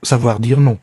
savoir dire non.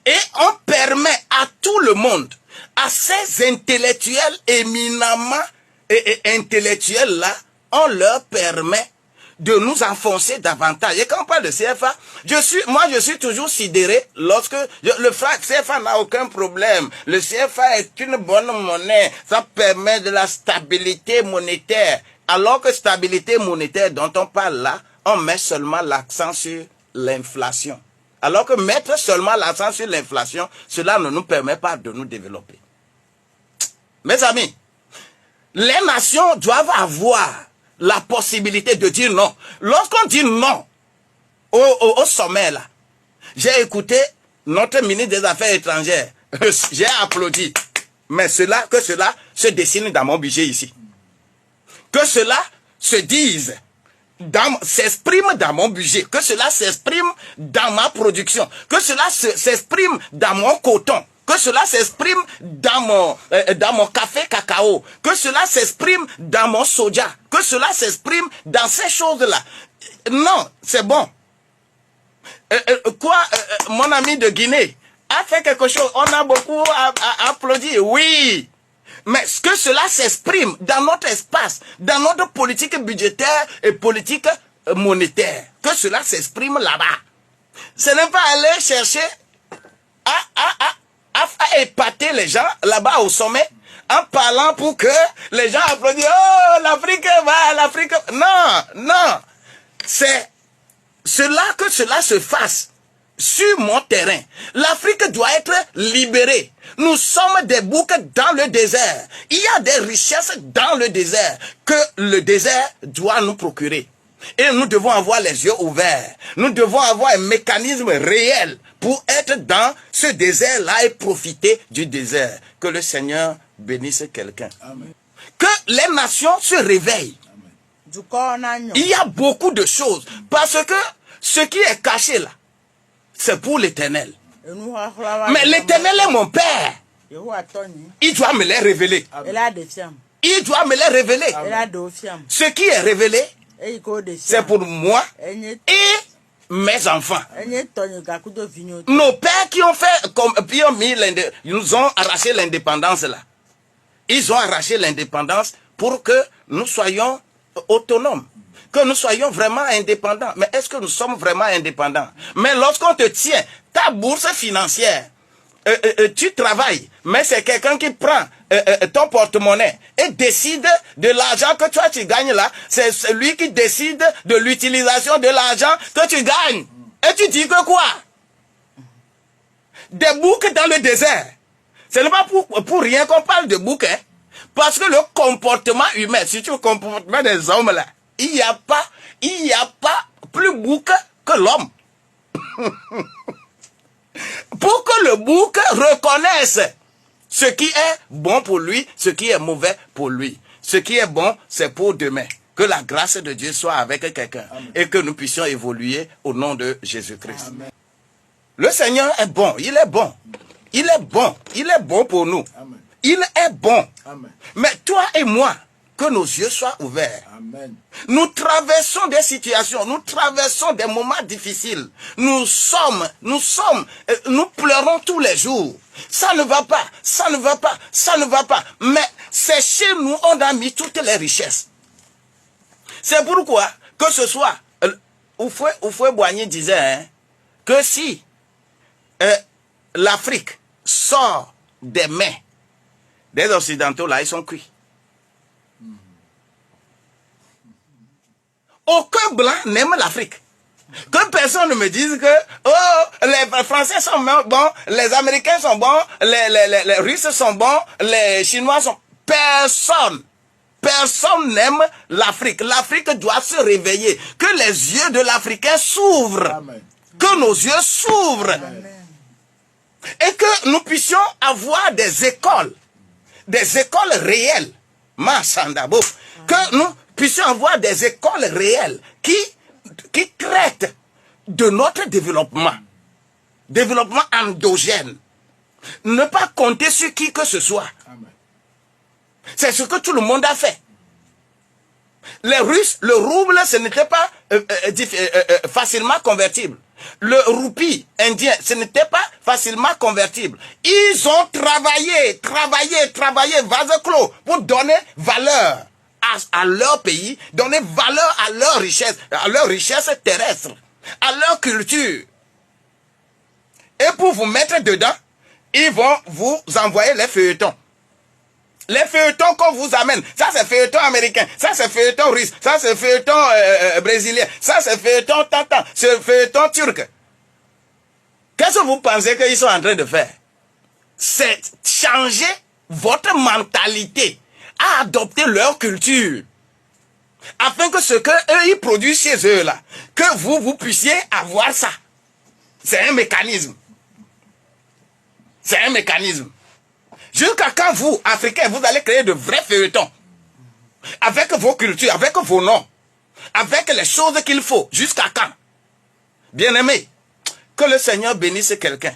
Et on permet à tout le monde, à ces intellectuels éminemment et intellectuels-là, on leur permet de nous enfoncer davantage. Et quand on parle de CFA, je suis toujours sidéré lorsque le franc CFA n'a aucun problème. Le CFA est une bonne monnaie. Ça permet de la stabilité monétaire. Alors que stabilité monétaire dont on parle là, on met seulement l'accent sur l'inflation. Alors que mettre seulement l'accent sur l'inflation, cela ne nous permet pas de nous développer. Mes amis, les nations doivent avoir la possibilité de dire non. Lorsqu'on dit non au sommet là, j'ai écouté notre ministre des Affaires étrangères, j'ai applaudi. Mais que cela se dessine dans mon budget ici. Que cela se dise, s'exprime dans mon budget, que cela s'exprime dans ma production, que cela s'exprime dans mon coton, que cela s'exprime dans mon café cacao, que cela s'exprime dans mon soja, que cela s'exprime dans ces choses-là. Non, c'est bon. Mon ami de Guinée a fait quelque chose, on a beaucoup applaudi, oui. Mais que cela s'exprime dans notre espace, dans notre politique budgétaire et politique monétaire, que cela s'exprime là-bas. Ce n'est pas aller chercher à épater les gens là-bas au sommet en parlant pour que les gens applaudissent. Oh, l'Afrique va, l'Afrique... Non. C'est que cela se fasse sur mon terrain. L'Afrique doit être libérée. Nous sommes des boucs dans le désert. Il y a des richesses dans le désert que le désert doit nous procurer. Et nous devons avoir les yeux ouverts. Nous devons avoir un mécanisme réel pour être dans ce désert-là et profiter du désert. Que le Seigneur bénisse quelqu'un. Que les nations se réveillent. Amen. Il y a beaucoup de choses. Parce que ce qui est caché là, c'est pour l'Éternel. Mais l'Éternel est mon Père. Il doit me les révéler. Il doit me les révéler. Ce qui est révélé, c'est pour moi et mes enfants. Nos pères qui nous ont arraché l'indépendance là. Ils ont arraché l'indépendance pour que nous soyons autonomes. Que nous soyons vraiment indépendants. Mais est-ce que nous sommes vraiment indépendants? Mais lorsqu'on te tient ta bourse financière, tu travailles, mais c'est quelqu'un qui prend ton porte-monnaie et décide de l'argent que toi tu gagnes là. C'est celui qui décide de l'utilisation de l'argent que tu gagnes. Et tu dis que quoi? Des boucs dans le désert. Ce n'est pas pour rien qu'on parle de boucs, hein? Parce que le comportement humain, surtout le comportement des hommes là, il n'y a pas plus bouc que l'homme. Pour que le bouc reconnaisse ce qui est bon pour lui, ce qui est mauvais pour lui. Ce qui est bon, c'est pour demain. Que la grâce de Dieu soit avec quelqu'un et que nous puissions évoluer au nom de Jésus-Christ. Le Seigneur est bon, il est bon. Il est bon, il est bon pour nous. Amen. Il est bon. Amen. Mais toi et moi, que nos yeux soient ouverts. Amen. Nous traversons des situations, nous traversons des moments difficiles. Nous pleurons tous les jours. Ça ne va pas, ça ne va pas, ça ne va pas. Mais c'est chez nous, on a mis toutes les richesses. C'est pourquoi, que ce soit, Oufoué Boigny disait, hein, que si l'Afrique sort des mains des Occidentaux, là, ils sont cuits. Aucun blanc n'aime l'Afrique. Que personne ne me dise que les Français sont bons, les Américains sont bons, les Russes sont bons, les Chinois sont... Personne n'aime l'Afrique. L'Afrique doit se réveiller. Que les yeux de l'Africain s'ouvrent. Amen. Que nos yeux s'ouvrent. Amen. Et que nous puissions avoir des écoles réelles. Masandabo. Que nous puissions avoir des écoles réelles qui traitent de notre développement. Développement endogène. Ne pas compter sur qui que ce soit. C'est ce que tout le monde a fait. Les Russes, le rouble, ce n'était pas facilement convertible. Le roupie indien, ce n'était pas facilement convertible. Ils ont travaillé, vase clos, pour donner valeur à leur pays, donner valeur à leur richesse terrestre, à leur culture. Et pour vous mettre dedans, ils vont vous envoyer les feuilletons. Les feuilletons qu'on vous amène, ça c'est feuilleton américain, ça c'est feuilleton russe, ça c'est feuilleton brésilien, ça c'est feuilleton tantan, c'est feuilleton turc. Qu'est-ce que vous pensez qu'ils sont en train de faire? C'est changer votre mentalité à adopter leur culture. Afin que ce que eux ils produisent chez eux là, que vous puissiez avoir ça. C'est un mécanisme. C'est un mécanisme. Jusqu'à quand vous, Africains, vous allez créer de vrais feuilletons. Avec vos cultures, avec vos noms. Avec les choses qu'il faut. Jusqu'à quand? Bien-aimés, que le Seigneur bénisse quelqu'un.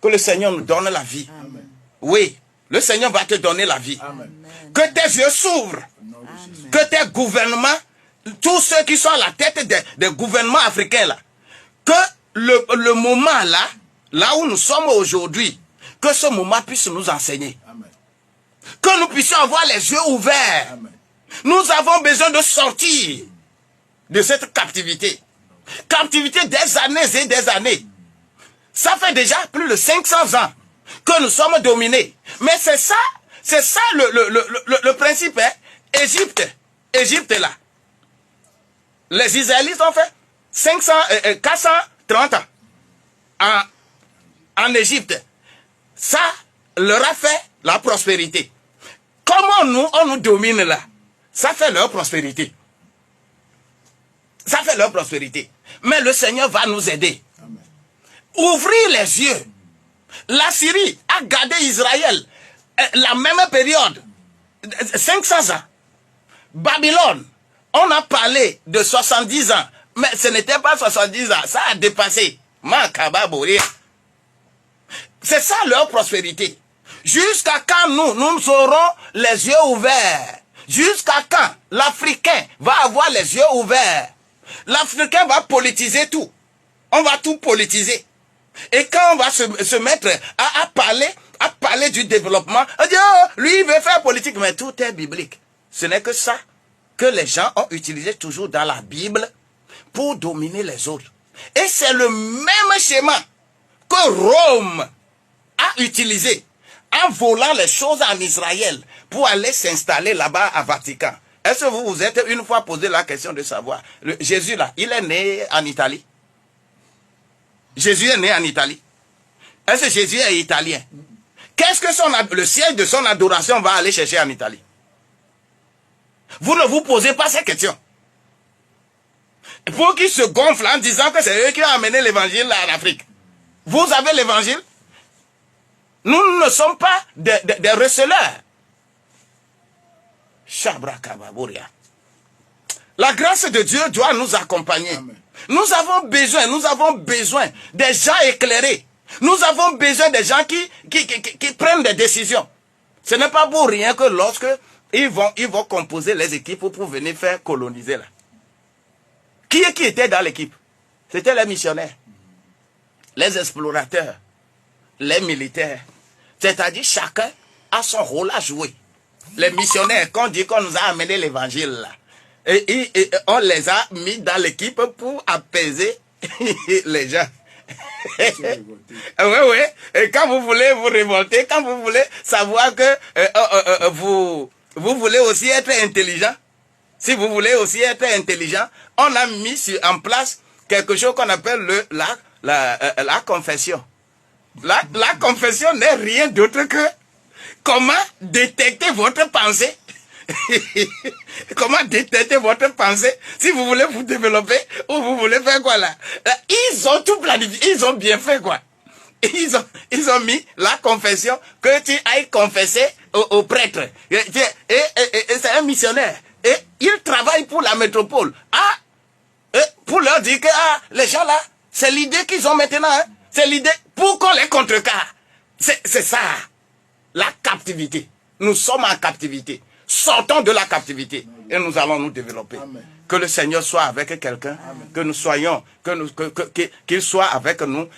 Que le Seigneur nous donne la vie. Amen. Oui, le Seigneur va te donner la vie. Amen. Que tes yeux s'ouvrent. Que tes gouvernements, tous ceux qui sont à la tête des gouvernements africains là, que le moment là où nous sommes aujourd'hui, que ce moment puisse nous enseigner. Amen. Que nous puissions avoir les yeux ouverts. Amen. Nous avons besoin de sortir de cette captivité. Captivité des années et des années. Ça fait déjà plus de 500 ans que nous sommes dominés. Mais c'est ça le principe. Hein? Égypte là. Les Israélites ont fait 430 ans en Égypte. Ça leur a fait la prospérité. Comment on nous domine là? Ça fait leur prospérité. Ça fait leur prospérité. Mais le Seigneur va nous aider. Amen. Ouvrir les yeux. La Syrie a gardé Israël la même période. 500 ans. Babylone, on a parlé de 70 ans. Mais ce n'était pas 70 ans. Ça a dépassé. C'est ça leur prospérité. Jusqu'à quand nous aurons les yeux ouverts? Jusqu'à quand l'Africain va avoir les yeux ouverts? L'Africain va politiser tout. On va tout politiser. Et quand on va se mettre à parler du développement, on dit, oh, lui il veut faire politique, mais tout est biblique. Ce n'est que ça que les gens ont utilisé toujours dans la Bible pour dominer les autres. Et c'est le même schéma que Rome a utilisé en volant les choses en Israël pour aller s'installer là-bas à Vatican. Est-ce que vous vous êtes une fois posé la question de savoir, Jésus là, il est né en Italie? Jésus est né en Italie. Est-ce que Jésus est italien? Qu'est-ce que le siège de son adoration va aller chercher en Italie? Vous ne vous posez pas ces questions. Pour qu'ils se gonflent en disant que c'est eux qui ont amené l'évangile en Afrique. Vous avez l'évangile? Nous ne sommes pas des receleurs. La grâce de Dieu doit nous accompagner. Amen. Nous avons besoin des gens éclairés. Nous avons besoin des gens qui prennent des décisions. Ce n'est pas pour rien que lorsque ils vont composer les équipes pour venir faire coloniser là. Qui était dans l'équipe? C'était les missionnaires, les explorateurs, les militaires. C'est-à-dire chacun a son rôle à jouer. Les missionnaires, quand on dit qu'on nous a amené l'évangile là, et on les a mis dans l'équipe pour apaiser les gens. Oui. Et quand vous voulez vous révolter, quand vous voulez savoir que vous voulez aussi être intelligent, si vous voulez aussi être intelligent, on a mis en place quelque chose qu'on appelle la confession. La confession n'est rien d'autre que comment détecter votre pensée. Comment détecter votre pensée si vous voulez vous développer ou vous voulez faire quoi là? Ils ont tout planifié, ils ont bien fait quoi. Ils ont mis la confession que tu ailles confesser au prêtre. Et c'est un missionnaire. Et il travaille pour la métropole. Pour leur dire que les gens là, c'est l'idée qu'ils ont maintenant. Hein? C'est l'idée pour qu'on les contrecarre. C'est ça. La captivité. Nous sommes en captivité. Sortons de la captivité et nous allons nous développer. Amen. Que le Seigneur soit avec quelqu'un, que nous soyons, qu'il soit avec nous.